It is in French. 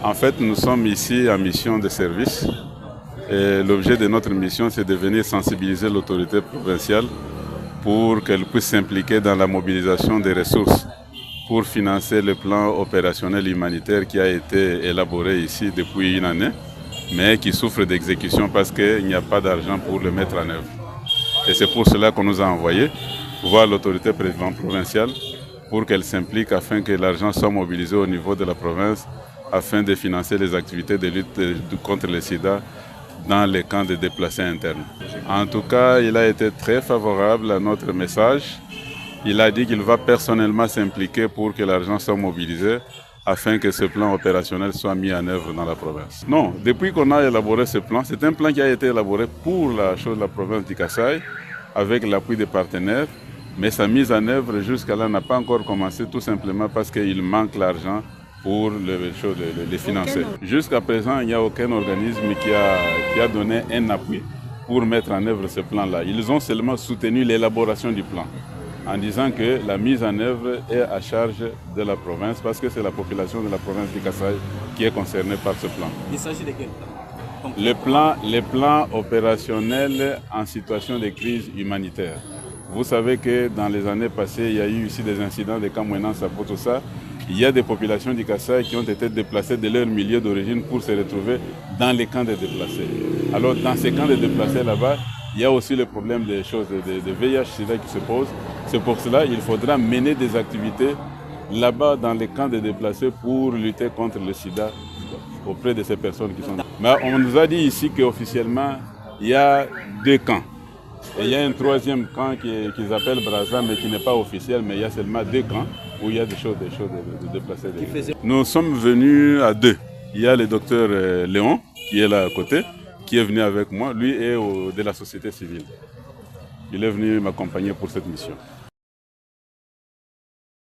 En fait, nous sommes ici en mission de service et l'objet de notre mission, c'est de venir sensibiliser l'autorité provinciale pour qu'elle puisse s'impliquer dans la mobilisation des ressources pour financer le plan opérationnel humanitaire qui a été élaboré ici depuis une année, mais qui souffre d'exécution parce qu'il n'y a pas d'argent pour le mettre en œuvre. Et c'est pour cela qu'on nous a envoyé voir l'autorité provinciale pour qu'elle s'implique afin que l'argent soit mobilisé au niveau de la province afin de financer les activités de lutte contre le sida dans les camps de déplacés internes. En tout cas, il a été très favorable à notre message. Il a dit qu'il va personnellement s'impliquer pour que l'argent soit mobilisé afin que ce plan opérationnel soit mis en œuvre dans la province. Non, depuis qu'on a élaboré ce plan, c'est un plan qui a été élaboré pour la province du Kasaï avec l'appui des partenaires, mais sa mise en œuvre jusqu'à là n'a pas encore commencé tout simplement parce qu'il manque l'argent pour les financer. Jusqu'à présent, il n'y a aucun organisme qui a donné un appui pour mettre en œuvre ce plan-là. Ils ont seulement soutenu l'élaboration du plan en disant que la mise en œuvre est à charge de la province parce que c'est la population de la province du Kasaï qui est concernée par ce plan. Il s'agit de quel plan? Le plan opérationnel en situation de crise humanitaire. Vous savez que dans les années passées, il y a eu ici des incidents de Kamouenan, Sapotosa. Il y a des populations du Kasaï qui ont été déplacées de leur milieu d'origine pour se retrouver dans les camps de déplacés. Alors dans ces camps de déplacés là-bas, il y a aussi le problème des choses de VIH-Sida qui se pose. C'est pour cela qu'il faudra mener des activités là-bas dans les camps de déplacés pour lutter contre le sida auprès de ces personnes qui sont là. Mais on nous a dit ici qu'officiellement, il y a 2 camps. Et il y a un 3e camp qu'ils appellent Brazza, mais qui n'est pas officiel, mais il y a seulement 2 camps où il y a des choses de déplacés. Nous sommes venus à 2. Il y a le docteur Léon, qui est là à côté, qui est venu avec moi. Lui est de la société civile. Il est venu m'accompagner pour cette mission.